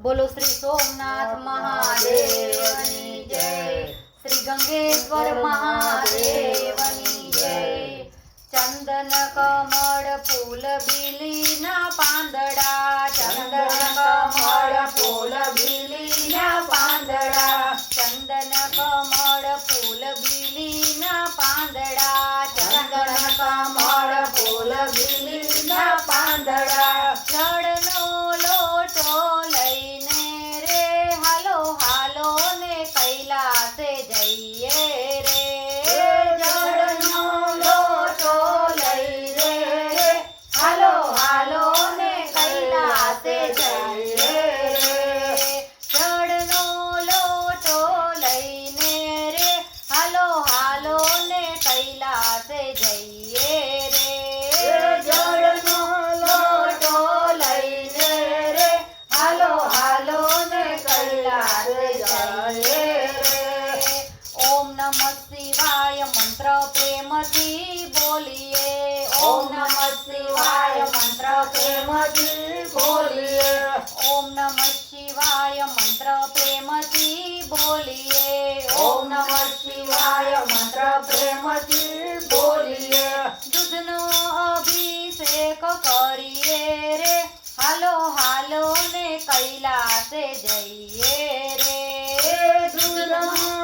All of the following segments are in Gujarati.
बोलो श्री सोमनाथ महादेवनी जय। श्री गंगेश्वर महादेवनी जय। चंदन कमळ फूल बिलीना पांदड़ा, चंदन कमळ फूल बिलीना पांदड़ा, चंदन कमळ फूल बिलीना पांदड़ा, चंदन कमळ फूल बिलीना पांदड़ा। जड़नो लोटो लईने रे हालो हालो ने कैलासे जइए रे। जड़नो लोटो लईने रे हालो हालो ने कैलासे जइए रे। जड़नो लोटो लईने रे हालो हालो ने कैलासे जइए रे। जड़नो लोटो लईने रे हालो हालो ने कैलासे जइए रे। ओम नमः शिवाय मंत्र प्रेमथी बोलिए। ओम नमः शिवाय मंत्र प्रेमथी बोलिए। ओम नमः शिवाय मंत्र प्रेमथी बोलिए। ओम नमः शिवाय मंत्र प्रेमथी बोलिए। दूधनो अभिषेक करिए रे हालो हालो ने कैलासे जइए रे। दूधनो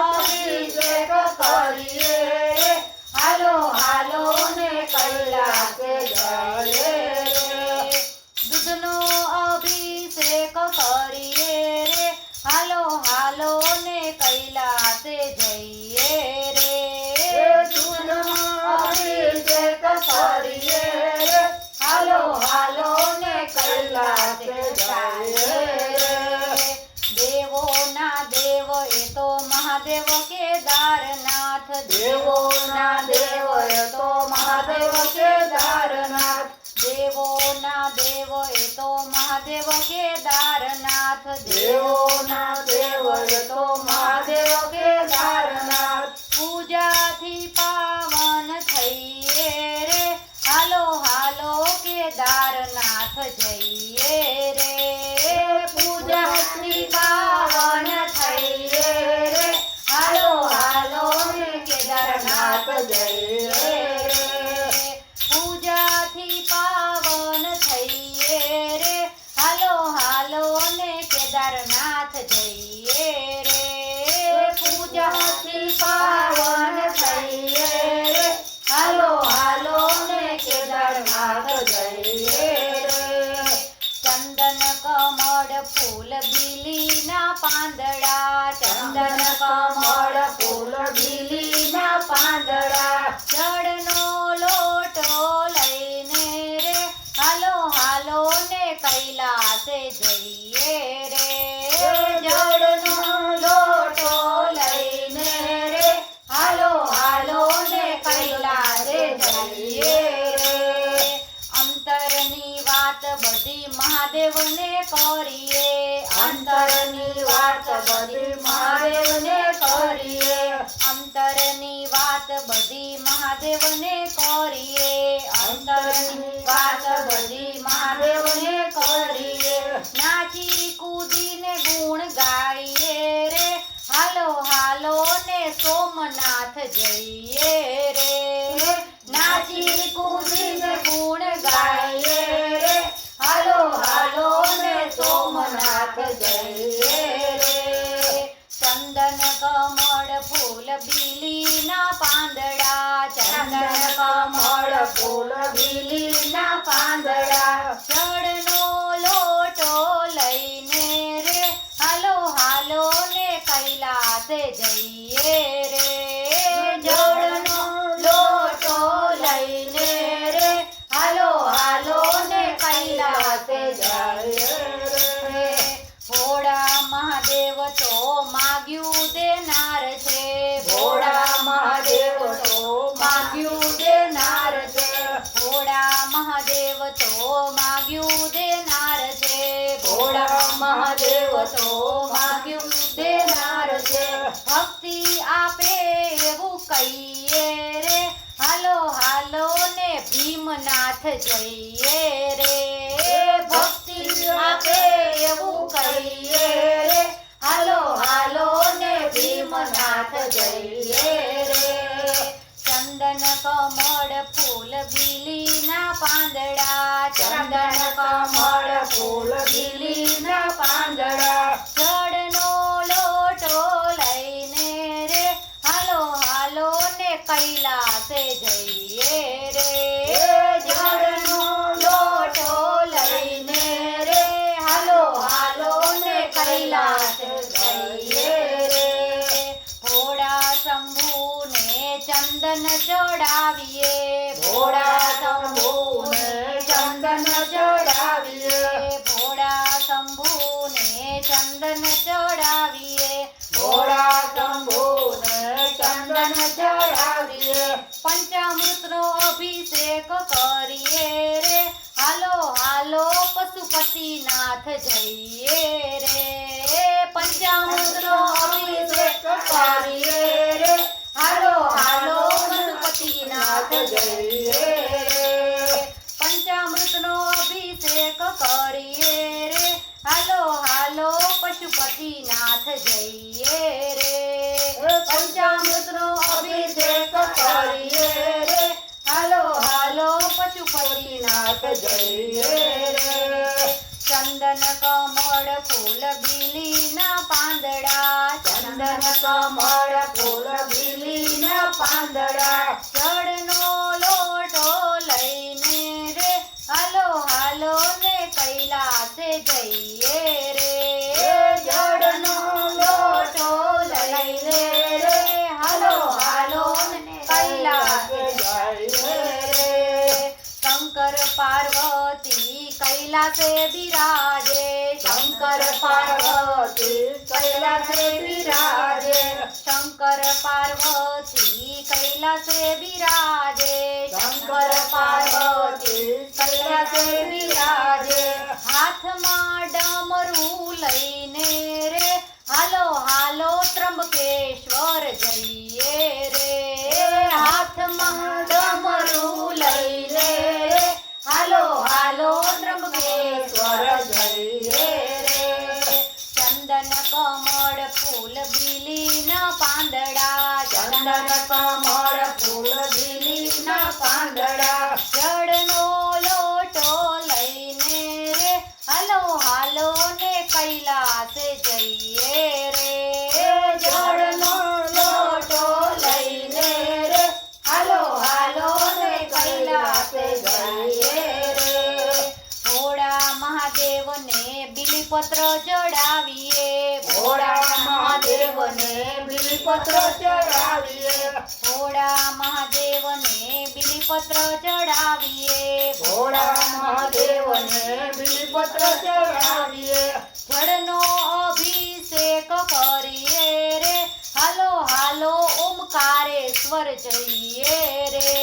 अभिषेक करिए रे हालो हालो ने कैलासे जइए रे। दूधनो अभिषेक करिए रे हालो हालो ने कैलासे जइए रे। दूधनो अभिषेक करिए रे हालो हालो ने कैलासे जइए रे। देवो ना देव ए तो महादेव केदारनाथ। देवो ना देव ए तो महादेव केदारनाथ। देवो ना देव ए तो महादेव केदारनाथ। देवो ना देव ए तो महादेव केदारनाथ। पूजा थी पावन थईए रे हालो हालो केदारनाथ जइए रे। पूजा थी पावन थईए रे हालो हालो ने केदारनाथ जइए रे। पूजा थी पावन थईए रे हालो हालो ने केदारनाथ जइए रे। पूजा थी पावन थईए रे हालो हालो ने केदारनाथ जइए रे। चंदन कमळ फूल बिलीना पांदड़ा, चंदन कमळ फूल बिलीना पांदड़ा। जड़नो लोटो लईने रे हालो हालो ने कैलासे जइए रे। जड़नो लोटो लईने रे हालो हालो ने कैलासे जइए रे। अंतरनी वात बधी महादेव ने करिए। अंतरनी वात बधी महादेव ने करिए। अंतरनी वात बधी महादेव ने करिए। अंतरनी वात बधी महादेव ने करिए। नाची कूदी ने गुण गाइए रे हालो हालो ने सोमनाथ जइए रे। नाची कूदी ने गुण गाइए रे हालो हालो ने सोमनाथ जइए रे। चंदन कमळ फूल बिलीना पांदड़ा, चंदन कमळ फूल बिलीना पांदड़ा। जड़नो लोटो लईने रे हालो हालो ने कैलासे जइए रे। जड़नो लोटो लईने रे हालो हालो ने कैलासे जइए रे। भोळा महादेव तो माग्यू देनार छे। भोळा महादेव तो माग्यू देनार छे। भोळा महादेव तो माग्यू देनार छे। भोळा महादेव तो माग्यू देनार छे। भक्ति आपे एवुं कहिए रे हालो हालो ने भीमनाथ जइए रे। भक्ति आपे एवुं कहिए બીલીના પાંદડા જળનો લોટો લઈને રે હાલો હાલો ને કૈલાસે જઈએ રે જળનો લોટો લઈને રે હાલો હાલો ને કૈલાસે જઈએ રે ભોળા શંભુને ચંદન ચડાવીએ ભોળા શંભુને ચંદન ચડાવીએ ભોળા શંભુને ચંદન ચડાવીએ ભોળા શંભુને ચંદન ચડાવીએ પંચામૃતનો અભિષેક કરીએ રે હાલો હાલો પશુપતિનાથ જઈએ રે પંચામૃતનો અભિષેક કરીએ રે હાલો હાલો પશુપતિનાથ જઈએ રે પંચામૃતનો અભિષેક કરીએ રે હાલો હાલો પશુપતિનાથ જઈએ રે પંચામૃતનો અભિષેક કરીએ રે હાલો હાલો પશુપતિનાથ જઈએ રે ચંદન કમળ ફૂલ બીલીના પાંદડા ચંદન કમળ ફૂલ બીલીના પાંદડા જળનો લોટો લઈને રે હાલો હાલો ને કૈલાસે જઈએ રે જળનો લોટો લઈને રે હાલો હાલો ને કૈલાસે જઈએ રે શંકર પાર્વતી કૈલાસે બિરાજે શંકર પાર્વતી કૈલાસે બિરાજે શંકર પાર્વતી કૈલાસે બિરાજે શંકર પાર્વતી કૈલાસે બિરાજે હાથમાં ડમરું લઈને રે હાલો હાલો ત્રંબકેશ્વર જઈએ રે હાથમાં ડમરું લઈને રે હાલો હાલો ત્રંબકેશ્વર જઈએ રે ચંદન કમળ ફૂલ બીલીના પાંદડા ચંદન કમળ ફૂલ બીલીના પાંદડા જળનો લોટો લઈને રે હાલો હાલો ને કૈલાસે જઈએ રે જળનો લોટો લઈને રે હાલો હાલો ને કૈલાસે જઈએ રે ભોળા મહાદેવને બીલીપત્ર ચડાવીએ ભોળા મહાદેવને બીલીપત્ર ચડાવીએ ભોળા મહાદેવને બીલીપત્ર ચડાવીએ ભોળા મહાદેવને બીલીપત્ર ચડાવીએ જળનો અભિષેક કરીએ રે હાલો હાલો ઓમકારેશ્વર જઈએ રે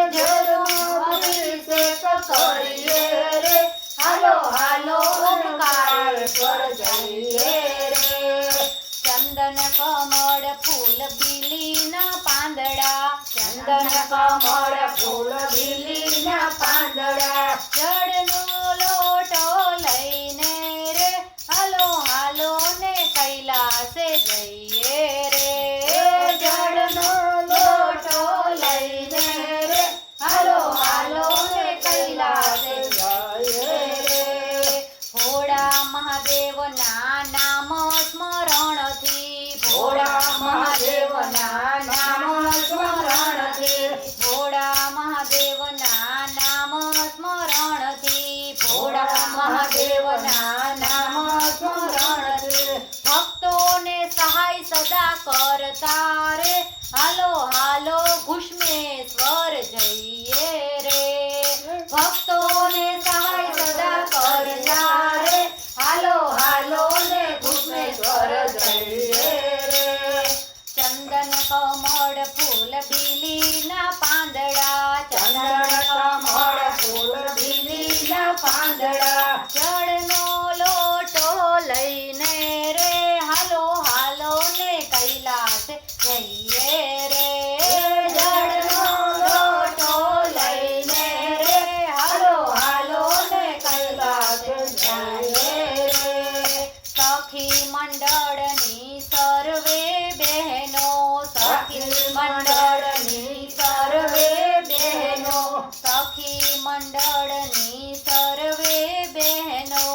જળનો અભિષેક કરીએ રે હાલો હાલો ઓમકારેશ્વર જઈએ રે ચંદન કમળ ફૂલ બીલીના પાંદડા ચંદન કમળ ફૂલ બીલીના પાંદડા જળનો લોટો લઈને રે હાલો હાલો ને કૈલાસે જઈએ રે જળનો લોટો લઈને રે હાલો હાલો ને કૈલાસે જઈએ રે ભોળા મહાદેવના નામ સ્મરણથી ભોળા મહાદેવના નામ સ્મરણથી ભોળા મહાદેવના નામ સ્મરણથી ભોળા મહાદેવના નામ સ્મરણથી ભક્તોને સહાય સદા કરતા રે હાલો હાલો ઘુષ્મેશ્વર જઈએ રે ભક્તોને સહાય સદા કરતા રે હાલો હાલો ને ઘુષ્મેશ્વર જઈએ રે ચંદન કમળ ફૂલ બીલીના પાંદડા ચંદન કમળ ફૂલ બીલીના પાંદડા જળનો લોટો લઈને રે હાલો હાલો ને કૈલાસે જઈએ રે જળનો લોટો લઈને રે હાલો હાલો ને કૈલાસે જઈએ રે સખી મંડળની સર્વે બહેનો સખી મંડળની સર્વે બહેનો સખી મંડળની સર્વે બહેનો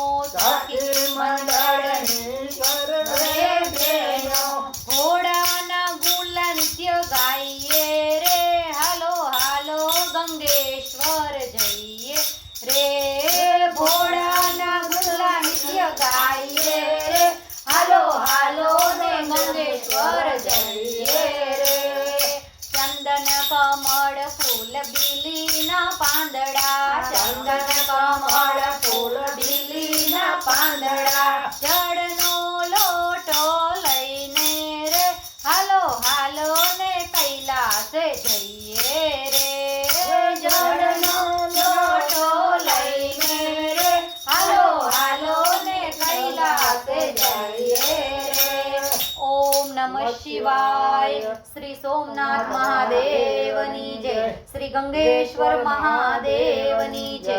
જઈએ રે ઓમ નમઃ શિવાય શ્રી સોમનાથ મહાદેવની જય શ્રી ગંગેશ્વર મહાદેવની જય